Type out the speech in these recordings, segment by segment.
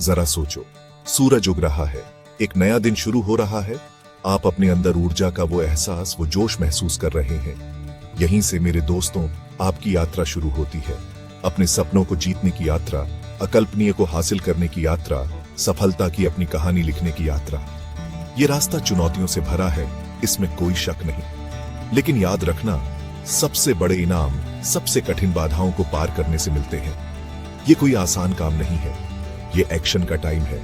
जरा सोचो, सूरज उग रहा है, एक नया दिन शुरू हो रहा है, आप अपने अंदर ऊर्जा का वो एहसास, वो जोश महसूस कर रहे हैं। यहीं से मेरे दोस्तों आपकी यात्रा शुरू होती है। अपने सपनों को जीतने की यात्रा, अकल्पनीय को हासिल करने की यात्रा, सफलता की अपनी कहानी लिखने की यात्रा। ये रास्ता चुनौतियों से भरा है, इसमें कोई शक नहीं। लेकिन याद रखना, सबसे बड़े इनाम सबसे कठिन बाधाओं को पार करने से मिलते हैं। ये कोई आसान काम नहीं है, ये एक्शन का टाइम है।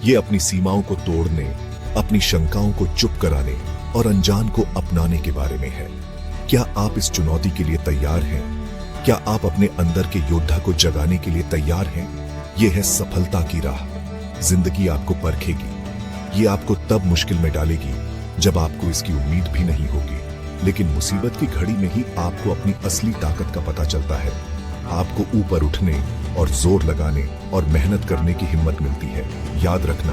ये अपनी सीमाओं को तोड़ने, अपनी शंकाओं को चुप कराने और अनजान को अपनाने के बारे में है। क्या आप इस चुनौती के लिए तैयार हैं? क्या आप अपने अंदर के योद्धा को जगाने के लिए तैयार हैं? यह है सफलता की राह। जिंदगी आपको परखेगी, ये आपको तब मुश्किल में डालेगी जब आपको इसकी उम्मीद भी नहीं होगी। लेकिन मुसीबत की घड़ी में ही आपको अपनी असली ताकत का पता चलता है। आपको ऊपर उठने और जोर लगाने और मेहनत करने की हिम्मत मिलती है। याद रखना,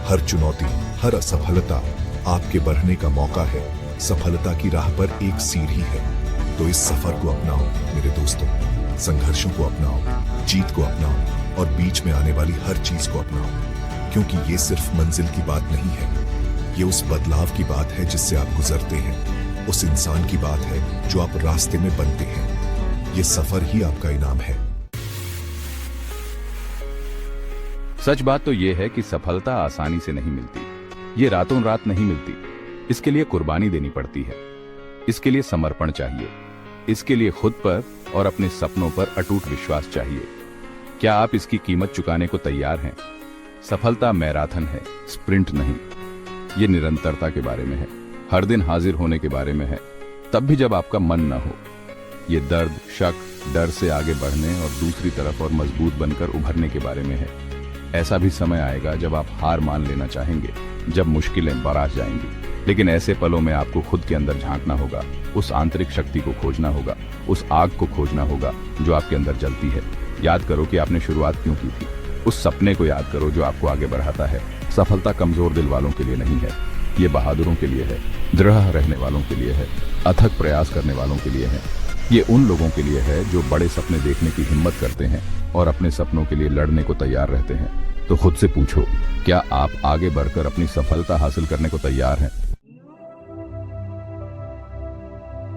हर चुनौती, हर असफलता आपके बढ़ने का मौका है। सफलता की राह पर एक सीढ़ी है। तो इस सफर को अपनाओ मेरे दोस्तों, संघर्षों को अपनाओ, जीत को अपनाओ और बीच में आने वाली हर चीज को अपनाओ। क्योंकि ये सिर्फ मंजिल की बात नहीं है, ये उस बदलाव की बात है जिससे आप गुजरते हैं, उस इंसान की बात है जो आप रास्ते में बनते हैं। ये सफर ही आपका इनाम है। सच बात तो यह है कि सफलता आसानी से नहीं मिलती। ये रातों रात नहीं मिलती। इसके लिए कुर्बानी देनी पड़ती है, इसके लिए समर्पण चाहिए, इसके लिए खुद पर और अपने सपनों पर अटूट विश्वास चाहिए। क्या आप इसकी कीमत चुकाने को तैयार हैं? सफलता मैराथन है, स्प्रिंट नहीं। ये निरंतरता के बारे में है, हर दिन हाजिर होने के बारे में है, तब भी जब आपका मन न हो। ये दर्द, शक, डर से आगे बढ़ने और दूसरी तरफ और मजबूत बनकर उभरने के बारे में है। ऐसा भी समय आएगा जब आप हार मान लेना चाहेंगे, जब मुश्किलें बरस जाएंगी। लेकिन ऐसे पलों में आपको खुद के अंदर झांकना होगा, उस आंतरिक शक्ति को खोजना होगा, उस आग को खोजना होगा जो आपके अंदर जलती है। याद करो कि आपने शुरुआत क्यों की थी। उस सपने को याद करो जो आपको आगे बढ़ाता है। सफलता कमजोर दिल वालों के लिए नहीं है, ये बहादुरों के लिए है, दृढ़ रहने वालों के लिए है, अथक प्रयास करने वालों के लिए है। ये उन लोगों के लिए है जो बड़े सपने देखने की हिम्मत करते हैं और अपने सपनों के लिए लड़ने को तैयार रहते हैं। तो खुद से पूछो, क्या आप आगे बढ़कर अपनी सफलता हासिल करने को तैयार हैं?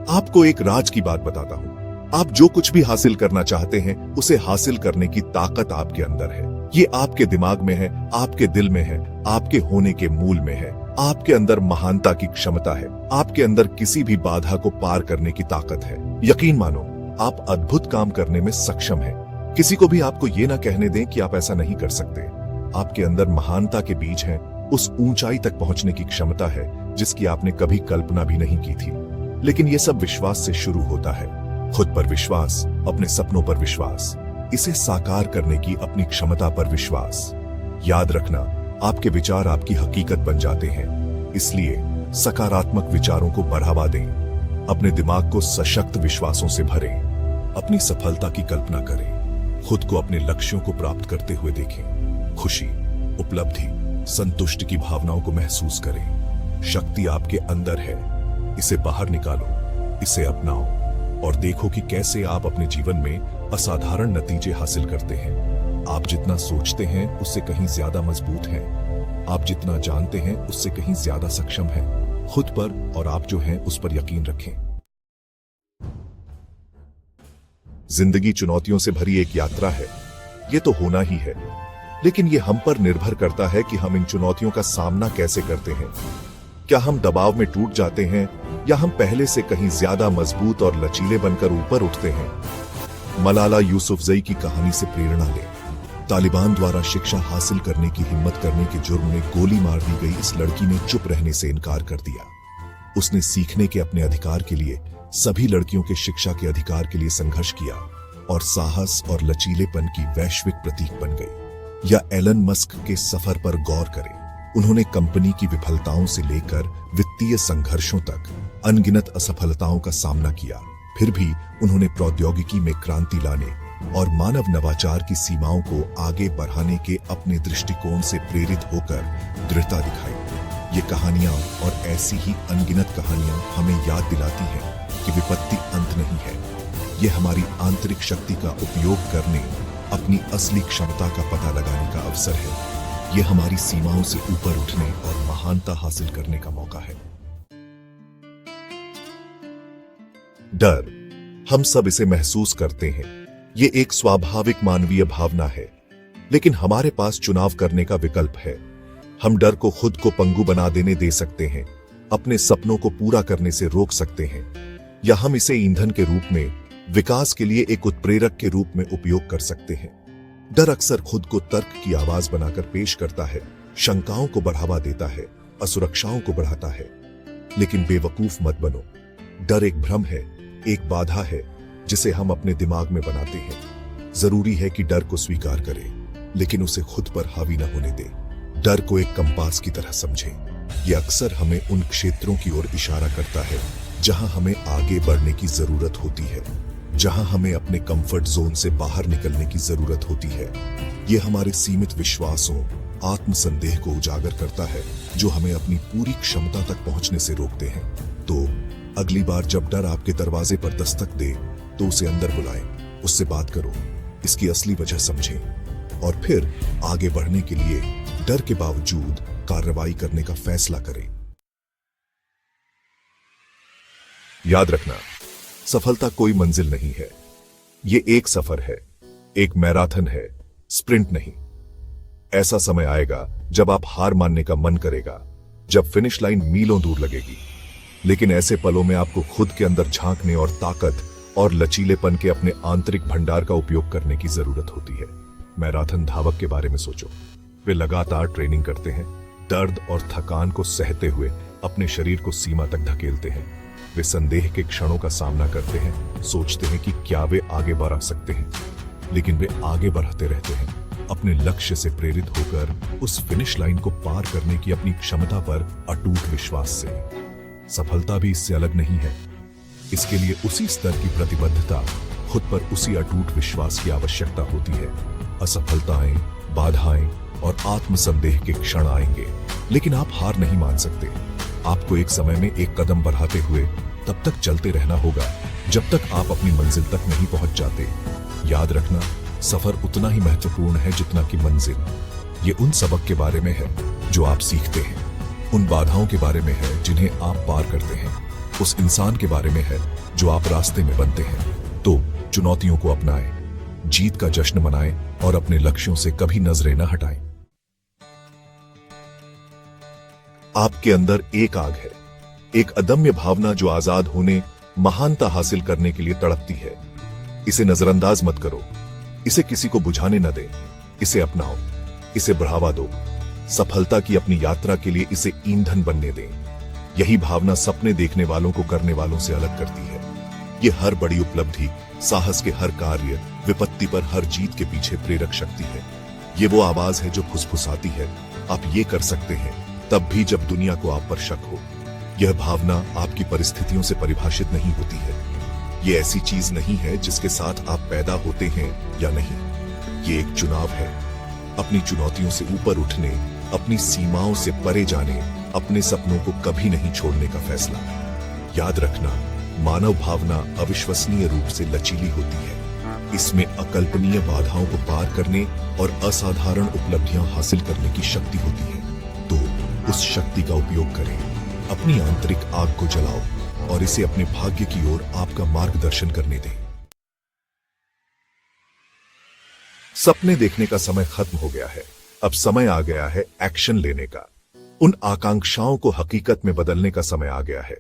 आपको एक राज की बात बताता हूं। आप जो कुछ भी हासिल करना चाहते हैं, उसे हासिल करने की ताकत आपके अंदर है। ये आपके दिमाग में है, आपके दिल में है, आपके होने के मूल में है। आपके अंदर महानता की क्षमता है, आपके अंदर किसी भी बाधा को पार करने की ताकत है। यकीन मानो, आप अद्भुत काम करने में सक्षम हैं। किसी को भी आपको ये ना कहने दें कि आप ऐसा नहीं कर सकते। आपके अंदर महानता के बीज हैं, उस ऊंचाई तक पहुंचने की क्षमता है जिसकी आपने कभी कल्पना भी नहीं की थी। लेकिन यह सब विश्वास से शुरू होता है। खुद पर विश्वास, अपने सपनों पर विश्वास, इसे साकार करने की अपनी क्षमता पर विश्वास। याद रखना, आपके विचार आपकी हकीकत बन जाते हैं। इसलिए सकारात्मक विचारों को बढ़ावा दें, अपने दिमाग को सशक्त विश्वासों से भरें, अपनी सफलता की कल्पना करें, खुद को अपने लक्ष्यों को प्राप्त करते हुए देखें। खुशी, उपलब्धि, संतुष्टि की भावनाओं को महसूस करें। शक्ति आपके अंदर है, इसे बाहर निकालो, इसे अपनाओ और देखो कि कैसे आप अपने जीवन में असाधारण नतीजे हासिल करते हैं। आप जितना सोचते हैं उससे कहीं ज्यादा मजबूत हैं। आप जितना जानते हैं उससे कहीं ज्यादा सक्षम हैं। खुद पर और आप जो हैं उस पर यकीन रखें। जिंदगी चुनौतियों से भरी एक यात्रा है, ये तो होना ही है। लेकिन ये हम पर निर्भर करता है कि हम इन चुनौतियों का सामना कैसे करते हैं। क्या हम दबाव में टूट जाते हैं या हम पहले से कहीं ज्यादा मजबूत और लचीले बनकर ऊपर उठते हैं? मलाला यूसुफजई की कहानी से प्रेरणा लें। तालिबान द्वारा शिक्षा हासिल करने की हिम्मत करने के जुर्म में गोली मार दी गई इस लड़की ने चुप रहने से इनकार कर दिया। उसने सीखने के अपने अधिकार के लिए, सभी लड़कियों के शिक्षा के अधिकार के लिए संघर्ष किया और साहस और लचीलेपन की वैश्विक प्रतीक बन गई। या एलन मस्क के सफर पर गौर करें। उन्होंने कंपनी की विफलताओं से लेकर वित्तीय संघर्षों तक अनगिनत असफलताओं का सामना किया। फिर भी उन्होंने प्रौद्योगिकी में क्रांति लाने और मानव नवाचार की सीमाओं को आगे बढ़ाने के अपने दृष्टिकोण से प्रेरित होकर दृढ़ता दिखाई। ये कहानियां और ऐसी ही अनगिनत कहानियां हमें याद दिलाती हैं कि विपत्ति अंत नहीं है। ये हमारी आंतरिक शक्ति का उपयोग करने, अपनी असली क्षमता का पता लगाने का अवसर है। ये हमारी सीमाओं से ऊपर उठने और महानता हासिल करने का मौका है। डर, हम सब इसे महसूस करते हैं। ये एक स्वाभाविक मानवीय भावना है, लेकिन हमारे पास चुनाव करने का विकल्प है। हम डर को खुद को पंगु बना देने दे सकते हैं, अपने सपनों को पूरा करने से रोक सकते हैं, या हम इसे ईंधन के रूप में, विकास के लिए एक उत्प्रेरक के रूप में उपयोग कर सकते हैं। डर अक्सर खुद को तर्क की आवाज बनाकर पेश करता है, शंकाओं को बढ़ावा देता है, असुरक्षाओं को बढ़ाता है। लेकिन बेवकूफ मत बनो। डर एक भ्रम है, एक बाधा है जिसे हम अपने दिमाग में बनाते हैं। जरूरी है कि डर को स्वीकार करें, लेकिन उसे खुद पर हावी न होने दें। डर को एक कंपास की तरह समझें। यह अक्सर हमें उन क्षेत्रों की ओर इशारा करता है जहां हमें आगे बढ़ने की जरूरत होती है, जहां हमें अपने कंफर्ट जोन से बाहर निकलने की जरूरत होती है। यह हमारे सीमित विश्वासों, आत्मसंदेह को उजागर करता है जो हमें अपनी पूरी क्षमता तक पहुंचने से रोकते हैं। तो अगली बार जब डर आपके दरवाजे पर दस्तक दे तो उसे अंदर बुलाएं, उससे बात करो, इसकी असली वजह समझें और फिर आगे बढ़ने के लिए डर के बावजूद कार्रवाई करने का फैसला करें। याद रखना, सफलता कोई मंजिल नहीं है। ये एक सफर है, एक मैराथन है, स्प्रिंट नहीं। ऐसा समय आएगा जब आप हार मानने का मन करेगा, जब फिनिश लाइन मीलों दूर लगेगी। लेकिन ऐसे पलों में आपको खुद के अंदर झांकने और ताकत और लचीलेपन के अपने आंतरिक भंडार का उपयोग करने की जरूरत होती है। मैराथन धावक के बारे में सोचो। वे लगातार ट्रेनिंग करते हैं, दर्द और थकान को सहते हुए अपने शरीर को सीमा तक धकेलते हैं। वे संदेह के क्षणों का सामना करते हैं, सोचते हैं कि क्या वे आगे बढ़ सकते हैं, लेकिन वे आगे बढ़ते रहते हैं, अपने लक्ष्य से प्रेरित होकर उस फिनिश लाइन को पार करने की अपनी क्षमता पर अटूट विश्वास से। सफलता भी इससे अलग नहीं है। इसके लिए उसी स्तर की प्रतिबद्धता, खुद पर उसी अटूट विश्वास की आवश्यकता होती है। असफलताएं, बाधाएं और आत्मसंदेह के क्षण आएंगे, लेकिन आप हार नहीं मान सकते। आपको एक समय में एक कदम बढ़ाते हुए तब तक चलते रहना होगा जब तक आप अपनी मंजिल तक नहीं पहुंच जाते। याद रखना, सफर उतना ही महत्वपूर्ण है जितना कि मंजिल। ये उन सबक के बारे में है जो आप सीखते हैं, उन बाधाओं के बारे में है जिन्हें आप पार करते हैं, उस इंसान के बारे में है जो आप रास्ते में बनते हैं। तो चुनौतियों को अपनाएं, जीत का जश्न मनाएं और अपने लक्ष्यों से कभी नजरें न हटाएं। आपके अंदर एक आग है, एक अदम्य भावना जो आजाद होने, महानता हासिल करने के लिए तड़पती है। इसे नजरअंदाज मत करो, इसे किसी को बुझाने न दें, इसे अपनाओ, इसे बढ़ावा दो। सफलता की अपनी यात्रा के लिए इसे ईंधन बनने दें। यही भावना सपने देखने वालों को करने वालों से अलग करती है। ये हर बड़ी उपलब्धि, साहस के हर कार्य, विपत्ति पर हर जीत के पीछे प्रेरक शक्ति है। ये वो आवाज है जो फुसफुसाती है, आप ये कर सकते हैं, तब भी जब दुनिया को आप पर शक हो। यह भावना आपकी परिस्थितियों से परिभाषित नहीं होती है। ये ऐसी चीज नहीं है जिसके साथ आप पैदा होते हैं या नहीं। ये एक चुनाव है, अपनी चुनौतियों से ऊपर उठने, अपनी सीमाओं से परे जाने, अपने सपनों को कभी नहीं छोड़ने का फैसला। याद रखना, मानव भावना अविश्वसनीय रूप से लचीली होती है। इसमें अकल्पनीय बाधाओं को पार करने और असाधारण उपलब्धियां हासिल करने की शक्ति होती है। तो उस शक्ति का उपयोग करें, अपनी आंतरिक आग को जलाओ और इसे अपने भाग्य की ओर आपका मार्गदर्शन करने दें। सपने देखने का समय खत्म हो गया है, अब समय आ गया है एक्शन लेने का। उन आकांक्षाओं को हकीकत में बदलने का समय आ गया है।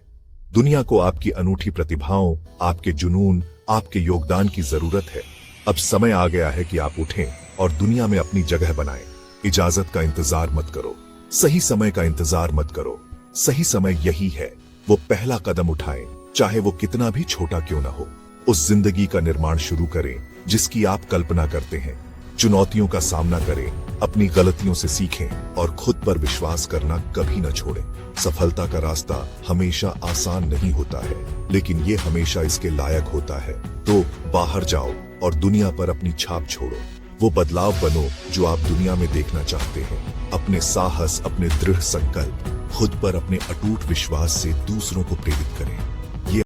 दुनिया को आपकी अनूठी प्रतिभाओं, आपके जुनून, आपके योगदान की जरूरत है। अब समय आ गया है कि आप उठें और दुनिया में अपनी जगह बनाएं। इजाजत का इंतजार मत करो, सही समय का इंतजार मत करो। सही समय यही है। वो पहला कदम उठाएं, चाहे वो कितना भी छोटा क्यों ना हो। उस जिंदगी का निर्माण शुरू करें जिसकी आप कल्पना करते हैं। चुनौतियों का सामना करें, अपनी गलतियों से सीखें और खुद पर विश्वास करना कभी न छोड़ें। सफलता का रास्ता हमेशा आसान नहीं होता है, लेकिन ये हमेशा इसके लायक होता है। तो बाहर जाओ और दुनिया पर अपनी छाप छोड़ो। वो बदलाव बनो जो आप दुनिया में देखना चाहते हैं। अपने साहस, अपने दृढ़ संकल्प, खुद पर अपने अटूट विश्वास से दूसरों को प्रेरित करें।